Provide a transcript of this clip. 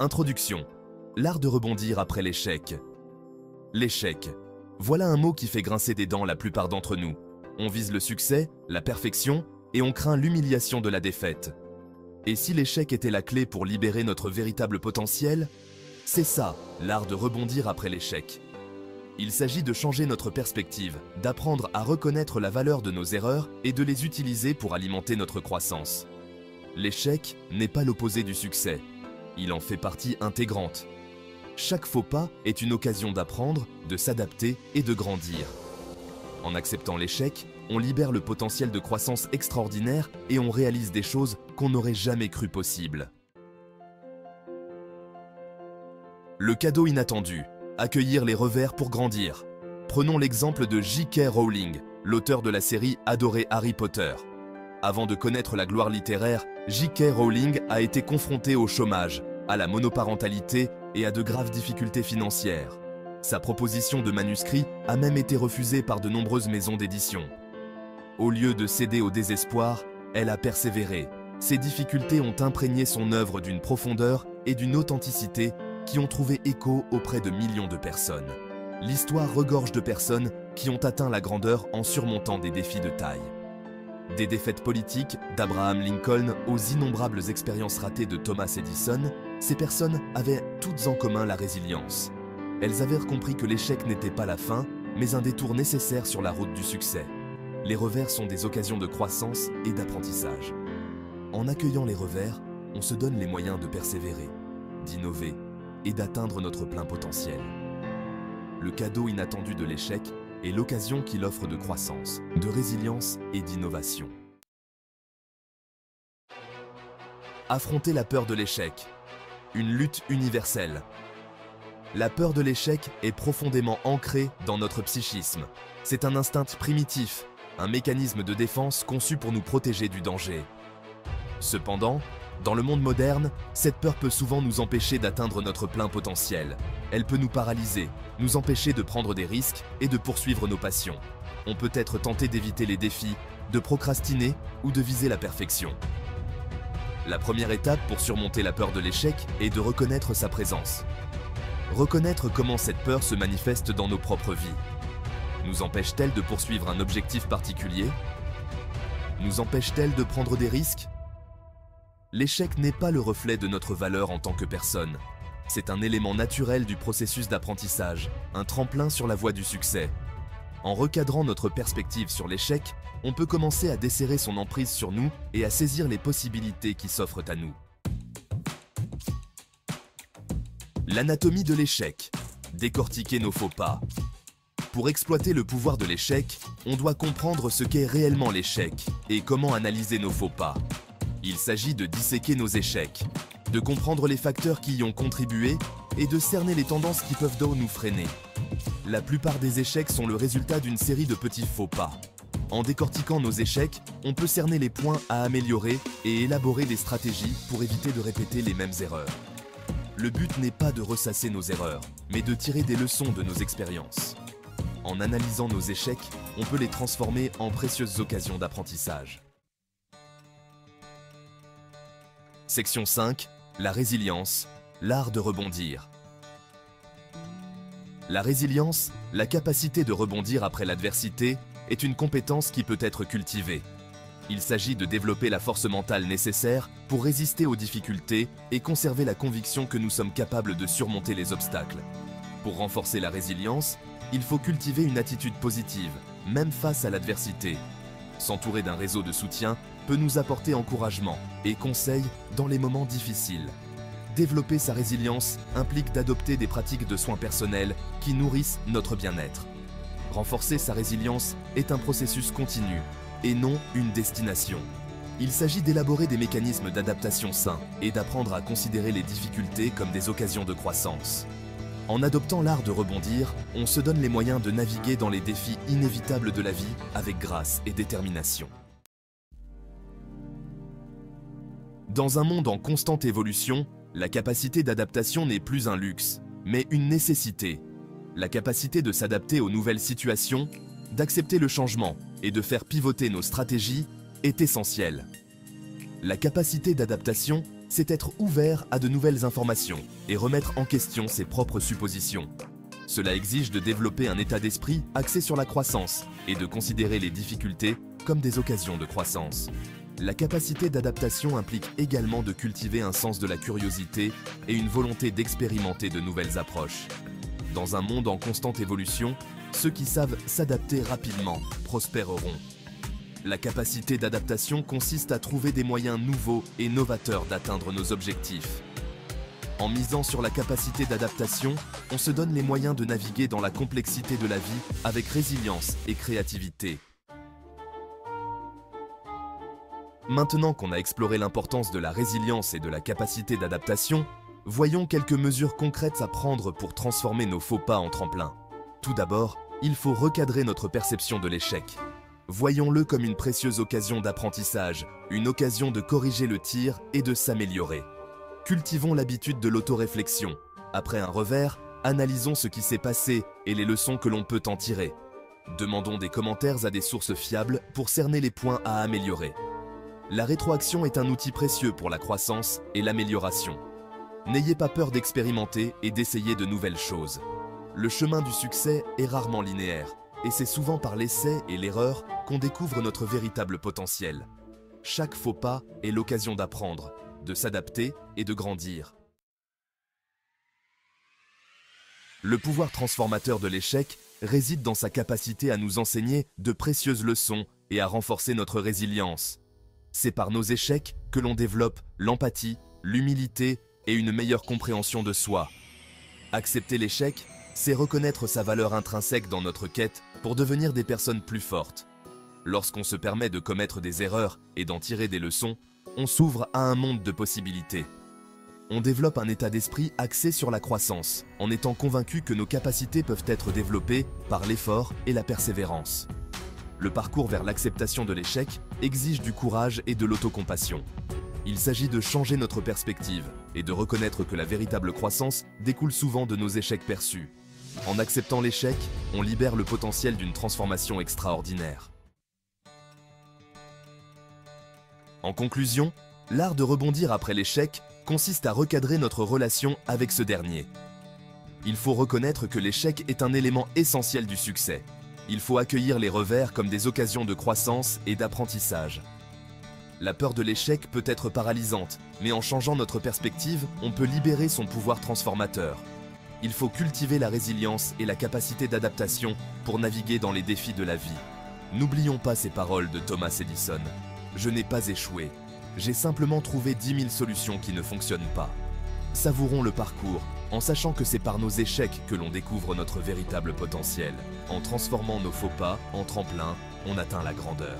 Introduction. L'art de rebondir après l'échec. L'échec. Voilà un mot qui fait grincer des dents la plupart d'entre nous. On vise le succès, la perfection, et on craint l'humiliation de la défaite. Et si l'échec était la clé pour libérer notre véritable potentiel? C'est ça, l'art de rebondir après l'échec. Il s'agit de changer notre perspective, d'apprendre à reconnaître la valeur de nos erreurs et de les utiliser pour alimenter notre croissance. L'échec n'est pas l'opposé du succès. Il en fait partie intégrante. Chaque faux pas est une occasion d'apprendre, de s'adapter et de grandir. En acceptant l'échec, on libère le potentiel de croissance extraordinaire et on réalise des choses qu'on n'aurait jamais cru possibles. Le cadeau inattendu. Accueillir les revers pour grandir. Prenons l'exemple de J.K. Rowling, l'auteur de la série adorée Harry Potter. Avant de connaître la gloire littéraire, J.K. Rowling a été confrontée au chômage, à la monoparentalité et à de graves difficultés financières. Sa proposition de manuscrit a même été refusée par de nombreuses maisons d'édition. Au lieu de céder au désespoir, elle a persévéré. Ces difficultés ont imprégné son œuvre d'une profondeur et d'une authenticité qui ont trouvé écho auprès de millions de personnes. L'histoire regorge de personnes qui ont atteint la grandeur en surmontant des défis de taille. Des défaites politiques d'Abraham Lincoln aux innombrables expériences ratées de Thomas Edison, ces personnes avaient toutes en commun la résilience. Elles avaient compris que l'échec n'était pas la fin, mais un détour nécessaire sur la route du succès. Les revers sont des occasions de croissance et d'apprentissage. En accueillant les revers, on se donne les moyens de persévérer, d'innover et d'atteindre notre plein potentiel. Le cadeau inattendu de l'échec est l'occasion qu'il offre de croissance, de résilience et d'innovation. Affronter la peur de l'échec. Une lutte universelle. La peur de l'échec est profondément ancrée dans notre psychisme. C'est un instinct primitif, un mécanisme de défense conçu pour nous protéger du danger. Cependant, dans le monde moderne, cette peur peut souvent nous empêcher d'atteindre notre plein potentiel. Elle peut nous paralyser, nous empêcher de prendre des risques et de poursuivre nos passions. On peut être tenté d'éviter les défis, de procrastiner ou de viser la perfection. La première étape pour surmonter la peur de l'échec est de reconnaître sa présence. Reconnaître comment cette peur se manifeste dans nos propres vies. Nous empêche-t-elle de poursuivre un objectif particulier? Nous empêche-t-elle de prendre des risques? L'échec n'est pas le reflet de notre valeur en tant que personne. C'est un élément naturel du processus d'apprentissage, un tremplin sur la voie du succès. En recadrant notre perspective sur l'échec, on peut commencer à desserrer son emprise sur nous et à saisir les possibilités qui s'offrent à nous. L'anatomie de l'échec. Décortiquer nos faux pas. Pour exploiter le pouvoir de l'échec, on doit comprendre ce qu'est réellement l'échec et comment analyser nos faux pas. Il s'agit de disséquer nos échecs, de comprendre les facteurs qui y ont contribué et de cerner les tendances qui peuvent nous freiner. La plupart des échecs sont le résultat d'une série de petits faux pas. En décortiquant nos échecs, on peut cerner les points à améliorer et élaborer des stratégies pour éviter de répéter les mêmes erreurs. Le but n'est pas de ressasser nos erreurs, mais de tirer des leçons de nos expériences. En analysant nos échecs, on peut les transformer en précieuses occasions d'apprentissage. Section 5. La résilience, l'art de rebondir. La résilience, la capacité de rebondir après l'adversité, est une compétence qui peut être cultivée. Il s'agit de développer la force mentale nécessaire pour résister aux difficultés et conserver la conviction que nous sommes capables de surmonter les obstacles. Pour renforcer la résilience, il faut cultiver une attitude positive, même face à l'adversité. S'entourer d'un réseau de soutien peut nous apporter encouragement et conseils dans les moments difficiles. Développer sa résilience implique d'adopter des pratiques de soins personnels qui nourrissent notre bien-être. Renforcer sa résilience est un processus continu et non une destination. Il s'agit d'élaborer des mécanismes d'adaptation sains et d'apprendre à considérer les difficultés comme des occasions de croissance. En adoptant l'art de rebondir, on se donne les moyens de naviguer dans les défis inévitables de la vie avec grâce et détermination. Dans un monde en constante évolution, la capacité d'adaptation n'est plus un luxe, mais une nécessité. La capacité de s'adapter aux nouvelles situations, d'accepter le changement et de faire pivoter nos stratégies est essentielle. La capacité d'adaptation c'est être ouvert à de nouvelles informations et remettre en question ses propres suppositions. Cela exige de développer un état d'esprit axé sur la croissance et de considérer les difficultés comme des occasions de croissance. La capacité d'adaptation implique également de cultiver un sens de la curiosité et une volonté d'expérimenter de nouvelles approches. Dans un monde en constante évolution, ceux qui savent s'adapter rapidement prospéreront. La capacité d'adaptation consiste à trouver des moyens nouveaux et novateurs d'atteindre nos objectifs. En misant sur la capacité d'adaptation, on se donne les moyens de naviguer dans la complexité de la vie avec résilience et créativité. Maintenant qu'on a exploré l'importance de la résilience et de la capacité d'adaptation, voyons quelques mesures concrètes à prendre pour transformer nos faux pas en tremplin. Tout d'abord, il faut recadrer notre perception de l'échec. Voyons-le comme une précieuse occasion d'apprentissage, une occasion de corriger le tir et de s'améliorer. Cultivons l'habitude de l'autoréflexion. Après un revers, analysons ce qui s'est passé et les leçons que l'on peut en tirer. Demandons des commentaires à des sources fiables pour cerner les points à améliorer. La rétroaction est un outil précieux pour la croissance et l'amélioration. N'ayez pas peur d'expérimenter et d'essayer de nouvelles choses. Le chemin du succès est rarement linéaire, et c'est souvent par l'essai et l'erreur qu'on découvre notre véritable potentiel. Chaque faux pas est l'occasion d'apprendre, de s'adapter et de grandir. Le pouvoir transformateur de l'échec réside dans sa capacité à nous enseigner de précieuses leçons et à renforcer notre résilience. C'est par nos échecs que l'on développe l'empathie, l'humilité et une meilleure compréhension de soi. Accepter l'échec, c'est reconnaître sa valeur intrinsèque dans notre quête pour devenir des personnes plus fortes. Lorsqu'on se permet de commettre des erreurs et d'en tirer des leçons, on s'ouvre à un monde de possibilités. On développe un état d'esprit axé sur la croissance, en étant convaincu que nos capacités peuvent être développées par l'effort et la persévérance. Le parcours vers l'acceptation de l'échec exige du courage et de l'autocompassion. Il s'agit de changer notre perspective et de reconnaître que la véritable croissance découle souvent de nos échecs perçus. En acceptant l'échec, on libère le potentiel d'une transformation extraordinaire. En conclusion, l'art de rebondir après l'échec consiste à recadrer notre relation avec ce dernier. Il faut reconnaître que l'échec est un élément essentiel du succès. Il faut accueillir les revers comme des occasions de croissance et d'apprentissage. La peur de l'échec peut être paralysante, mais en changeant notre perspective, on peut libérer son pouvoir transformateur. Il faut cultiver la résilience et la capacité d'adaptation pour naviguer dans les défis de la vie. N'oublions pas ces paroles de Thomas Edison. Je n'ai pas échoué. J'ai simplement trouvé 10 000 solutions qui ne fonctionnent pas. Savourons le parcours, en sachant que c'est par nos échecs que l'on découvre notre véritable potentiel. En transformant nos faux pas en tremplin, on atteint la grandeur.